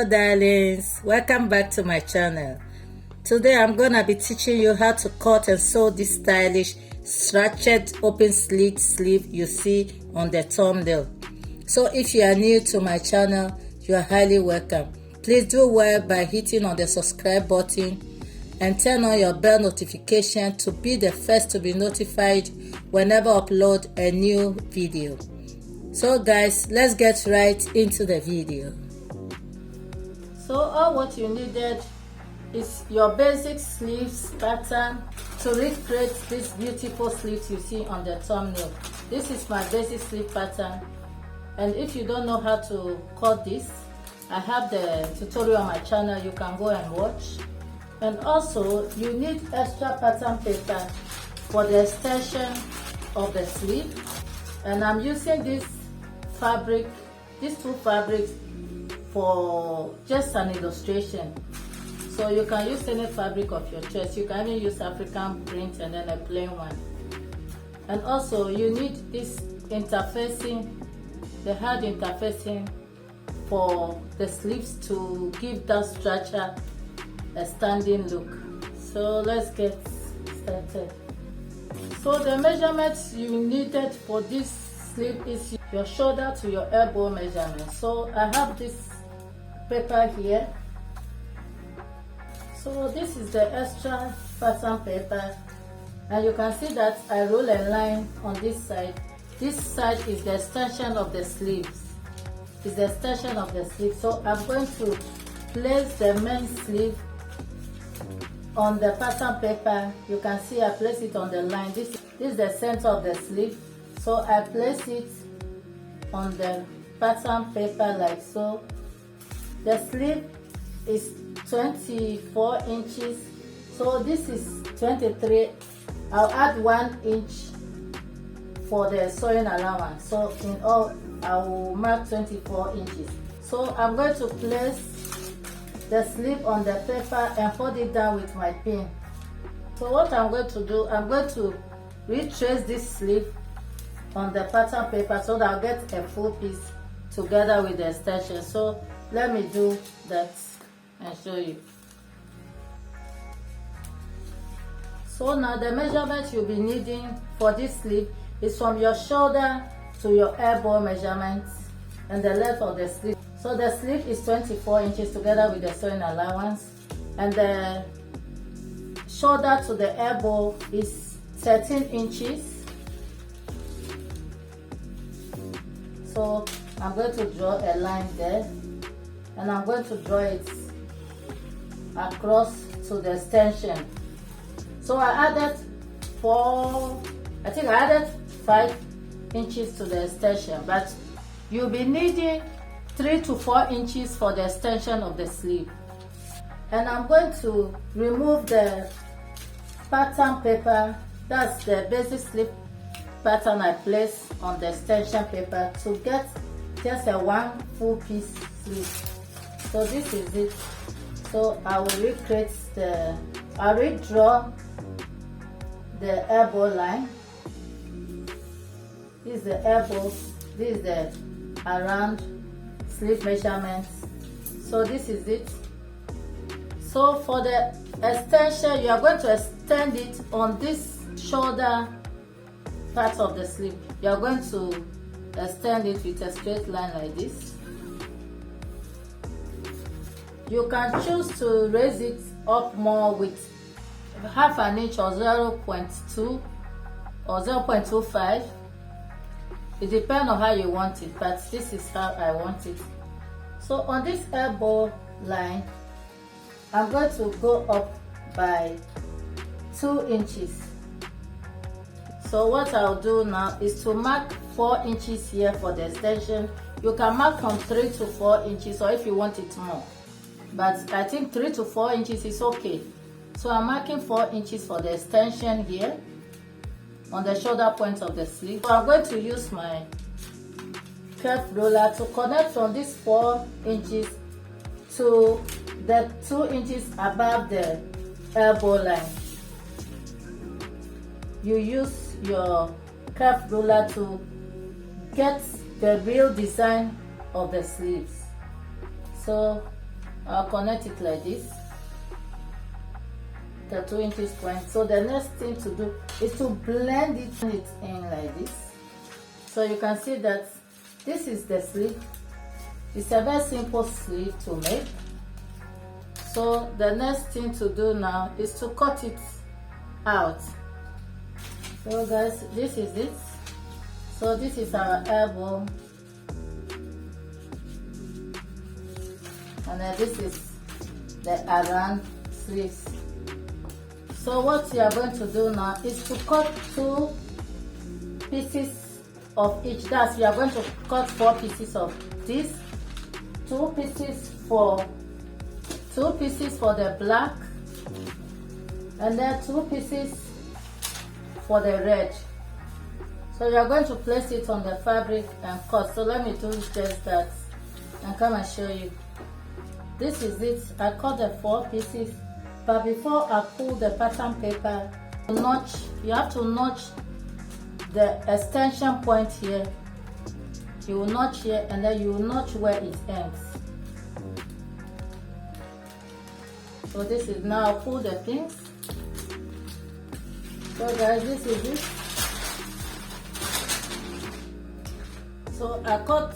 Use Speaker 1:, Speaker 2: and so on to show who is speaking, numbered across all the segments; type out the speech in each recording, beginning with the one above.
Speaker 1: Hello darlings, welcome back to my channel. Today I'm gonna be teaching you how to cut and sew this stylish stretched open slit sleeve you see on the thumbnail. So if you are new to my channel, you are highly welcome. Please do well by hitting on the subscribe button and turn on your bell notification to be the first to be notified whenever I upload a new video. So guys, let's get right into the video. So all what you needed is your basic sleeves pattern to recreate this beautiful sleeves you see on the thumbnail. This is my basic sleeve pattern, and if you don't know how to cut this, I have the tutorial on my channel, you can go and watch. And also you need extra pattern paper for the extension of the sleeve, and I'm using this fabric, these two fabrics, for just an illustration. So you can use any fabric of your choice. You can even use African print and then a plain one. And also you need this interfacing, the hard interfacing for the sleeves to give that structure a standing look. So let's get started. So the measurements you needed for this sleeve is your shoulder to your elbow measurement. So I have this paper here. So this is the extra pattern paper, and you can see that I roll a line on this side. This side is the extension of the sleeves. Is the extension of the sleeve. So I'm going to place the main sleeve on the pattern paper. You can see I place it on the line. This is the center of the sleeve. So I place it on the pattern paper like so. The sleeve is 24 inches, so this is 23. I'll add 1 inch for the sewing allowance, so in all I will mark 24 inches. So I'm going to place the sleeve on the paper and fold it down with my pin. So what I'm going to do, I'm going to retrace this sleeve on the pattern paper so that I'll get a full piece together with the extension. So let me do that and show you. So now the measurement you'll be needing for this sleeve is from your shoulder to your elbow measurement and the length of the sleeve. So the sleeve is 24 inches together with the sewing allowance, and the shoulder to the elbow is 13 inches. So I'm going to draw a line there, and I'm going to draw it across to the extension. So I added 5 inches to the extension, but you'll be needing 3 to 4 inches for the extension of the sleeve. And I'm going to remove the pattern paper, that's the basic sleeve pattern I place on the extension paper to get just a 1 full piece sleeve. So this is it. So I will recreate I'll redraw the elbow line. This is the elbow, this is the around sleeve measurements. So this is it. So for the extension, you are going to extend it on this shoulder part of the sleeve. You are going to extend it with a straight line like this. You can choose to raise it up more with half an inch or 0.2 or 0.25. It depends on how you want it, but this is how I want it. So on this elbow line, I'm going to go up by 2 inches. So what I'll do now is to mark 4 inches here for the extension. You can mark from 3 to 4 inches, or if you want it more, but I think 3 to 4 inches is okay. So I'm marking 4 inches for the extension here on the shoulder point of the sleeve. So I'm going to use my curved roller to connect from this 4 inches to the 2 inches above the elbow line. You use your curved ruler to get the real design of the sleeves. So I'll connect it like this, the 2 inches point. So the next thing to do is to blend it in like this. So you can see that this is the sleeve. It's a very simple sleeve to make. So the next thing to do now is to cut it out. So guys, this is it. So this is our elbow, and then this is the around sleeves. So what we are going to do now is to cut 2 pieces of each. That's, we are going to cut 4 pieces of this, 2 pieces for the black, and then 2 pieces for the red. So you are going to place it on the fabric and cut. So let me do just that and come and show you. This is it. I cut the 4 pieces, but before I pull the pattern paper, you have to notch the extension point here. You will notch here, and then you will notch where it ends. So this is now, I'll pull the pins. So guys, this is it. So I cut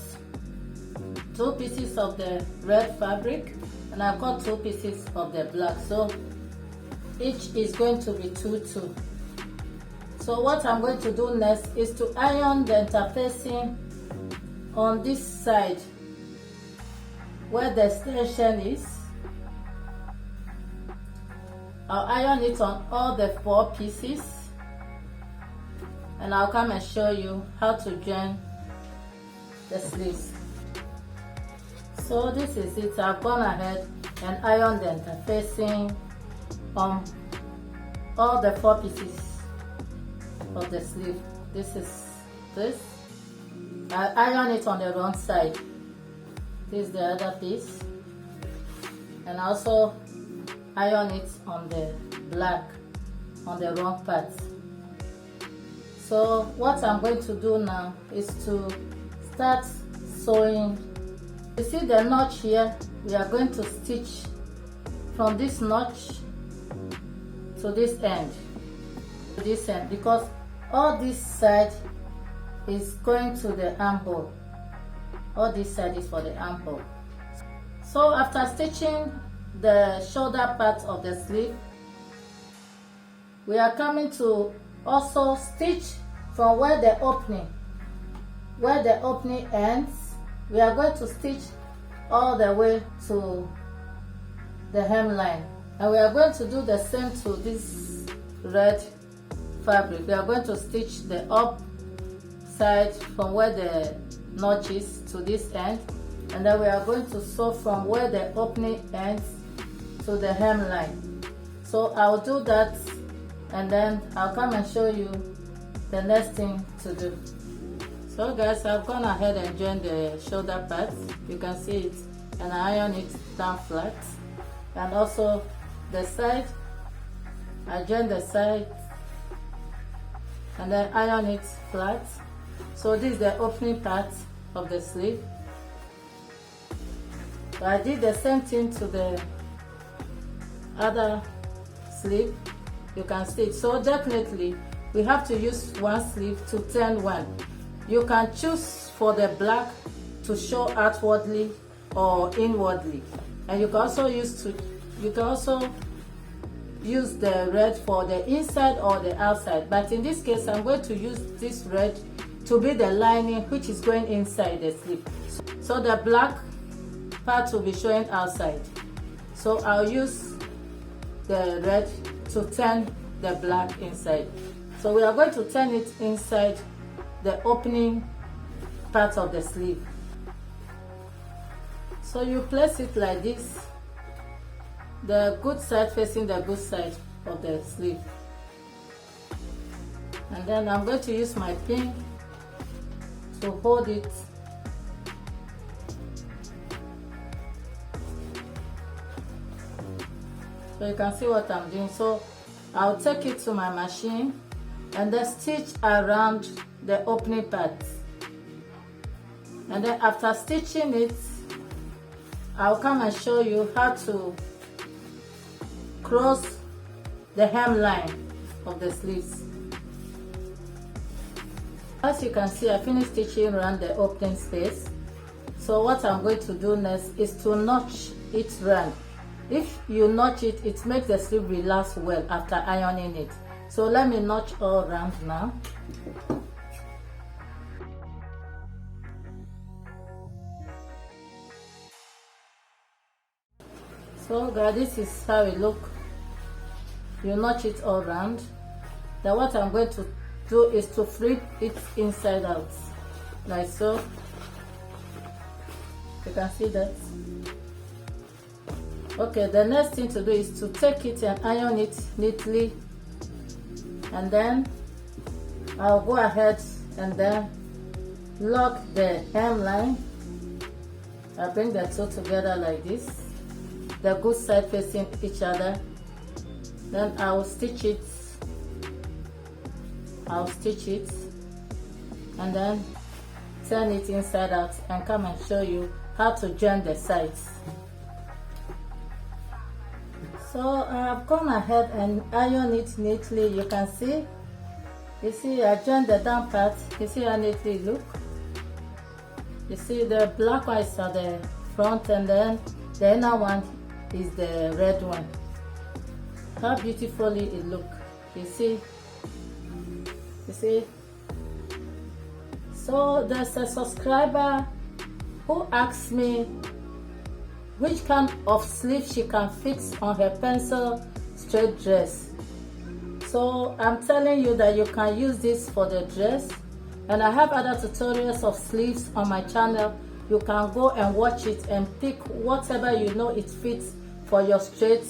Speaker 1: 2 pieces of the red fabric, and I cut 2 pieces of the black. So each is going to be 2, 2. So what I'm going to do next is to iron the interfacing on this side where the extension is. I'll iron it on all the 4 pieces, and I'll come and show you how to join the sleeves. So this is it. I've gone ahead and ironed the interfacing on all the 4 pieces of the sleeve. This is this. I iron it on the wrong side. This is the other piece, and also iron it on the black, on the wrong part. So what I'm going to do now is to start sewing. You see the notch here? We are going to stitch from this notch to this end, because all this side is going to the armhole. All this side is for the armhole. So after stitching the shoulder part of the sleeve, we are coming to also stitch from where the opening ends. We are going to stitch all the way to the hemline, and we are going to do the same to this red fabric. We are going to stitch the up side from where the notch is to this end, and then we are going to sew from where the opening ends to the hemline. So I'll do that, and then I'll come and show you the next thing to do. So guys, I've gone ahead and joined the shoulder part. You can see it, and I iron it down flat, and also the side. I join the side and then iron it flat. So this is the opening part of the sleeve. So I did the same thing to the other sleeve. You can see it. So definitely we have to use one sleeve to turn one. You can choose for the black to show outwardly or inwardly, and you can also use the red for the inside or the outside. But in this case, I'm going to use this red to be the lining which is going inside the sleeve. So the black part will be showing outside. So I'll use the red to turn the black inside. So we are going to turn it inside the opening part of the sleeve. So you place it like this, the good side facing the good side of the sleeve, and then I'm going to use my pin to hold it. So you can see what I'm doing. So I'll take it to my machine and then stitch around the opening part, and then after stitching it, I'll come and show you how to cross the hemline of the sleeves. As you can see, I finished stitching around the opening space. So what I'm going to do next is to notch it round. If you notch it, it makes the sleeve relax well after ironing it. So let me notch all around now. So guys, this is how it look. You notch it all around. Then what I'm going to do is to flip it inside out, like so. You can see that. Okay, the next thing to do is to take it and iron it neatly, and then I'll go ahead and then lock the hemline. I'll bring the two together like this, the good side facing each other. Then I'll stitch it, and then turn it inside out and come and show you how to join the sides. So I've gone ahead and iron it neatly. You can see, I joined the down part. You see how neatly it look. You see the black one is at the front, and then the inner one is the red one. How beautifully it look. You see. So there's a subscriber who asked me which kind of sleeve she can fix on her pencil straight dress. So I'm telling you that you can use this for the dress, and I have other tutorials of sleeves on my channel. You can go and watch it and pick whatever you know it fits for your straight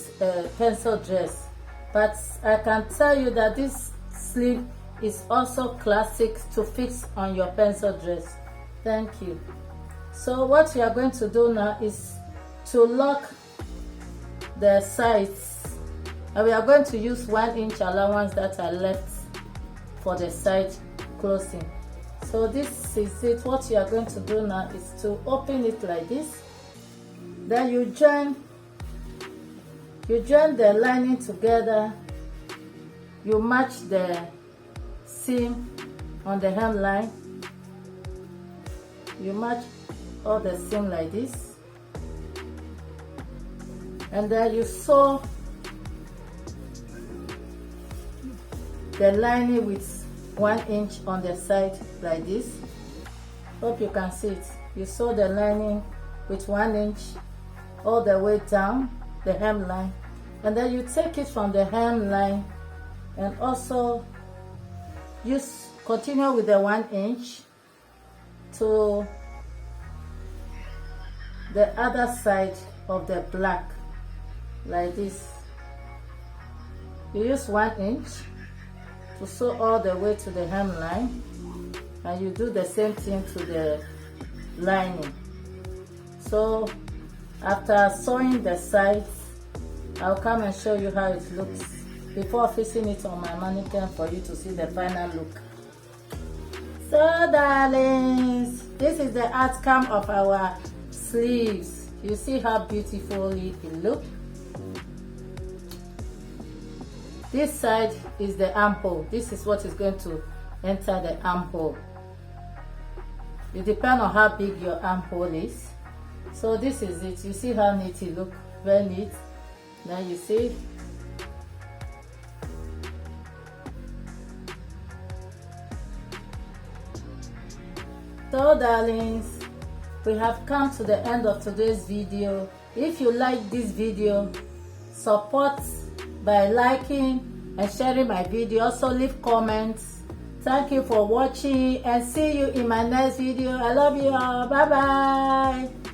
Speaker 1: pencil dress. But I can tell you that this sleeve is also classic to fix on your pencil dress. Thank you. So what we are going to do now is to lock the sides, and we are going to use 1 inch allowance that I left for the side closing. So this is it. What you are going to do now is to open it like this. Then you join the lining together. You match the seam on the hemline. You match all the seam like this, and then you sew the lining with 1 inch on the side like this. Hope you can see it. You sew the lining with 1 inch all the way down the hemline, and then you take it from the hemline and also continue with the 1 inch to the other side of the black like this. You use 1 inch to sew all the way to the hemline, and you do the same thing to the lining. So after sewing the sides, I'll come and show you how it looks before fixing it on my mannequin for you to see the final look. So darlings, this is the outcome of our sleeves. You see how beautifully it looks. This side is the armhole. This is what is going to enter the armhole. It depends on how big your armhole is. So this is it. You see how neat it looks? Very neat. Now you see. So darlings, we have come to the end of today's video. If you like this video, support by liking and sharing my video. Also leave comments. Thank you for watching, and see you in my next video. I love you all. Bye bye.